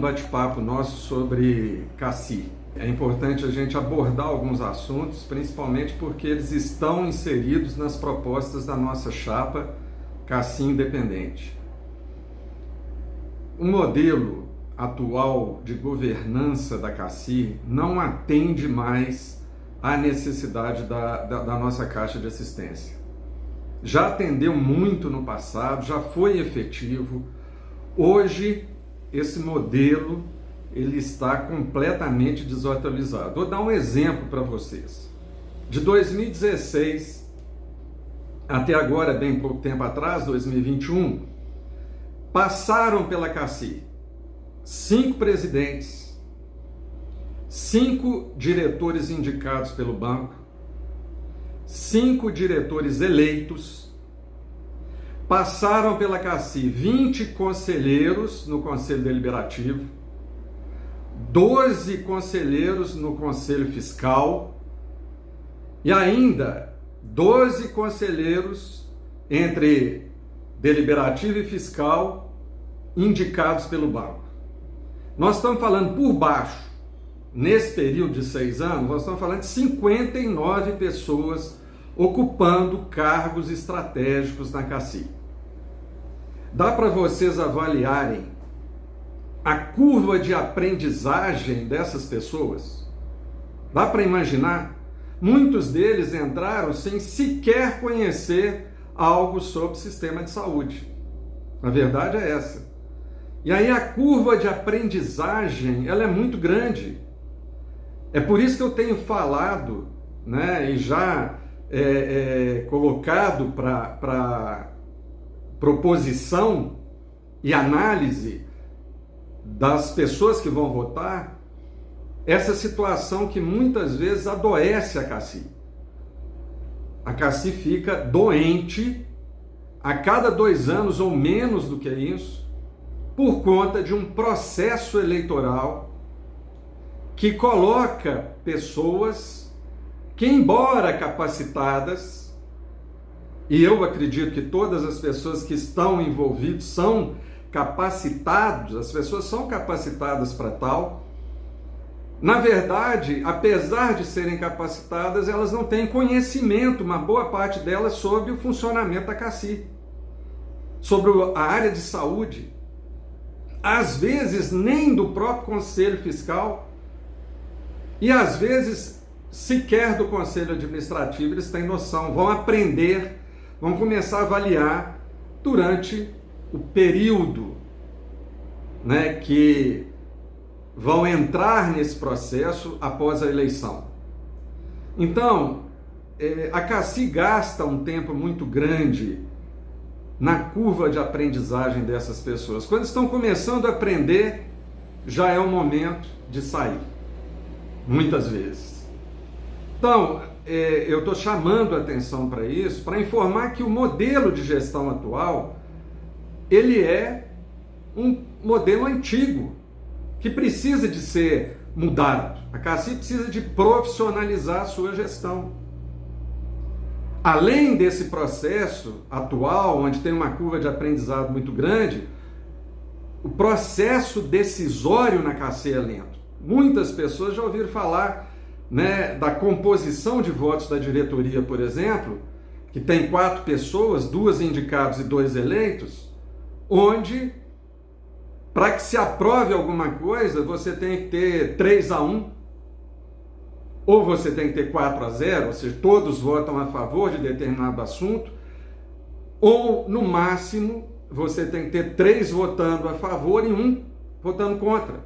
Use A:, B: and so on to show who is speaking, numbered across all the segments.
A: bate-papo nosso sobre CACI. É importante a gente abordar alguns assuntos, principalmente porque eles estão inseridos nas propostas da nossa chapa CACI Independente. O modelo atual de governança da CACI não atende mais à necessidade da nossa Caixa de Assistência. Já atendeu muito no passado, já foi efetivo. Hoje, esse modelo ele está completamente desatualizado. Vou dar um exemplo para vocês. De 2016 até agora, bem pouco tempo atrás, 2021, passaram pela CACI 5 presidentes, 5 diretores indicados pelo banco, 5 diretores eleitos, passaram pela CACI 20 conselheiros no Conselho Deliberativo, 12 conselheiros no Conselho Fiscal e ainda 12 conselheiros entre Deliberativo e Fiscal indicados pelo banco. Nós estamos falando por baixo, nesse período de 6 anos, nós estamos falando de 59 pessoas ocupando cargos estratégicos na CACI. Dá para vocês avaliarem a curva de aprendizagem dessas pessoas? Dá para imaginar? Muitos deles entraram sem sequer conhecer algo sobre o sistema de saúde. A verdade é essa. E aí a curva de aprendizagem, ela é muito grande. É por isso que eu tenho falado, e já colocado para proposição e análise das pessoas que vão votar, essa situação que muitas vezes adoece a CACI. A CACI fica doente a cada 2 anos ou menos do que isso, por conta de um processo eleitoral que coloca pessoas que, embora capacitadas, e eu acredito que todas as pessoas que estão envolvidas são capacitados, as pessoas são capacitadas para tal. Na verdade, apesar de serem capacitadas, elas não têm conhecimento, uma boa parte delas, sobre o funcionamento da CACI, sobre a área de saúde, às vezes nem do próprio Conselho Fiscal e às vezes sequer do Conselho Administrativo eles têm noção, vão aprender, vão começar a avaliar durante o período que vão entrar nesse processo após a eleição. Então, a CACI gasta um tempo muito grande na curva de aprendizagem dessas pessoas. Quando estão começando a aprender, já é o momento de sair, muitas vezes. Então, eu estou chamando a atenção para isso, para informar que o modelo de gestão atual ele é um modelo antigo, que precisa de ser mudado. A CACI precisa de profissionalizar a sua gestão. Além desse processo atual, onde tem uma curva de aprendizado muito grande, o processo decisório na CACI é lento. Muitas pessoas já ouviram falar da composição de votos da diretoria, por exemplo, que tem 4 pessoas, 2 indicados e 2 eleitos, onde, para que se aprove alguma coisa, você tem que ter 3-1, ou você tem que ter 4-0, ou seja, todos votam a favor de determinado assunto, ou, no máximo, você tem que ter 3 votando a favor e 1 votando contra,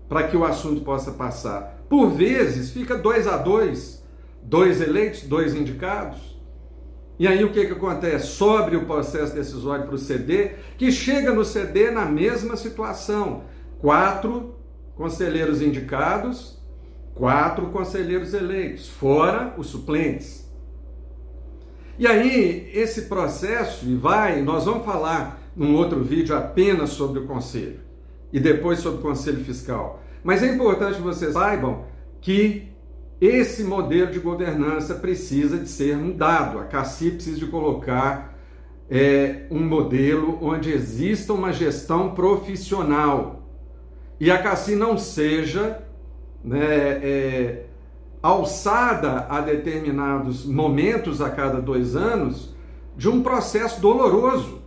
A: para que o assunto possa passar. Por vezes, fica 2-2, 2 eleitos, 2 indicados. E aí o que acontece? Sobe o processo decisório para o CD, que chega no CD na mesma situação. 4 conselheiros indicados, 4 conselheiros eleitos, fora os suplentes. E aí esse processo, nós vamos falar num outro vídeo apenas sobre o conselho, e depois sobre o Conselho Fiscal. Mas é importante que vocês saibam que esse modelo de governança precisa de ser mudado. A CACI precisa de colocar um modelo onde exista uma gestão profissional, e a CACI não seja, né, alçada a determinados momentos a cada 2 anos de um processo doloroso,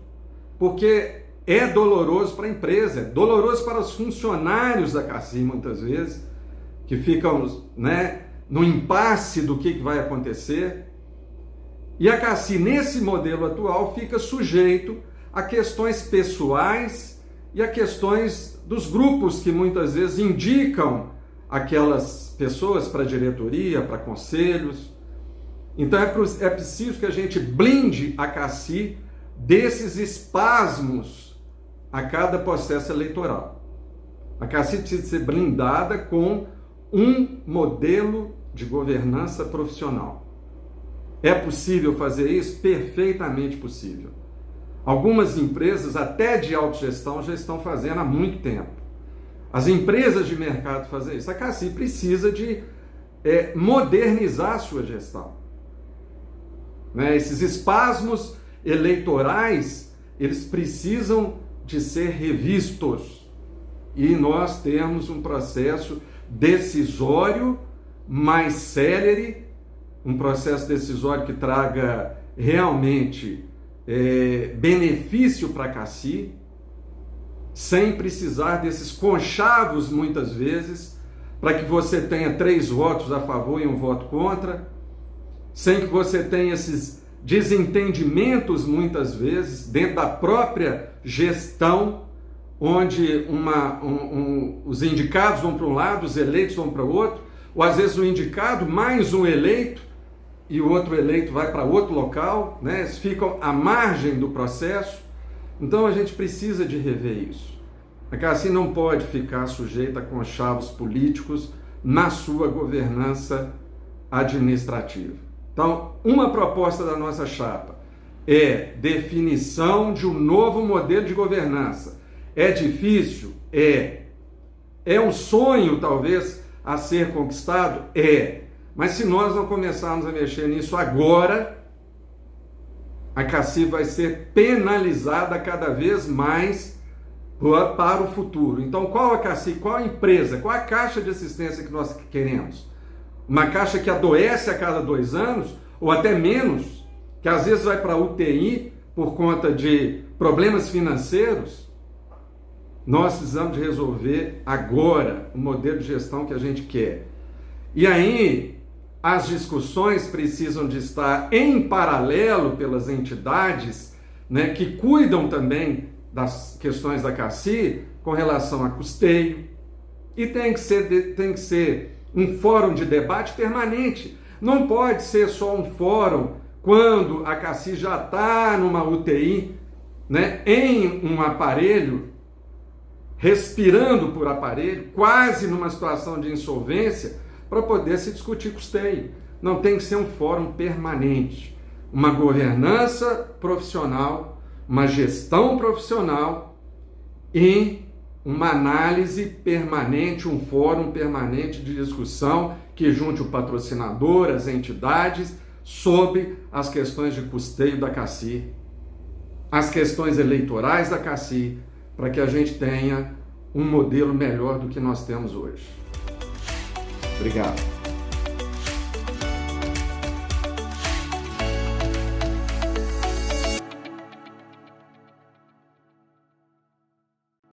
A: porque é doloroso para a empresa, é doloroso para os funcionários da CACI muitas vezes, que ficam, né, no impasse do que vai acontecer. E a CACI, nesse modelo atual, fica sujeito a questões pessoais e a questões dos grupos que muitas vezes indicam aquelas pessoas para diretoria, para conselhos. Então é preciso que a gente blinde a CACI desses espasmos a cada processo eleitoral. A CACI precisa ser blindada com um modelo de governança profissional. É possível fazer isso? Perfeitamente possível. Algumas empresas, até de autogestão, já estão fazendo há muito tempo. As empresas de mercado fazem isso. A CACI precisa de modernizar a sua gestão. Né? Esses espasmos eleitorais, eles precisam de ser revistos. E nós temos um processo decisório mais célere, um processo decisório que traga realmente benefício para a CACI, sem precisar desses conchavos muitas vezes, para que você tenha 3 votos a favor e 1 voto contra, sem que você tenha esses desentendimentos muitas vezes dentro da própria gestão, onde os indicados vão para um lado, os eleitos vão para o outro, ou às vezes o indicado mais um eleito e o outro eleito vai para outro local, né? Eles ficam à margem do processo. Então a gente precisa de rever isso. A CACI não pode ficar sujeita a conchavos políticos na sua governança administrativa. Então, uma proposta da nossa chapa é definição de um novo modelo de governança. É difícil? É um sonho, talvez, a ser conquistado? Mas se nós não começarmos a mexer nisso agora, a CACI vai ser penalizada cada vez mais para o futuro. Então, qual a CACI, qual a empresa, qual a caixa de assistência que nós queremos? Uma caixa que adoece a cada 2 anos, ou até menos, que às vezes vai para a UTI por conta de problemas financeiros? Nós precisamos de resolver agora o modelo de gestão que a gente quer. E aí, as discussões precisam de estar em paralelo pelas entidades, né, que cuidam também das questões da CACI com relação a custeio. E tem que ser um fórum de debate permanente. Não pode ser só um fórum quando a CACI já está numa UTI, né, em um aparelho, respirando por aparelho, quase numa situação de insolvência, para poder se discutir custeio. Não, tem que ser um fórum permanente, uma governança profissional, uma gestão profissional e uma análise permanente, um fórum permanente de discussão que junte o patrocinador, as entidades, sobre as questões de custeio da CACI, as questões eleitorais da CACI, para que a gente tenha um modelo melhor do que nós temos hoje. Obrigado.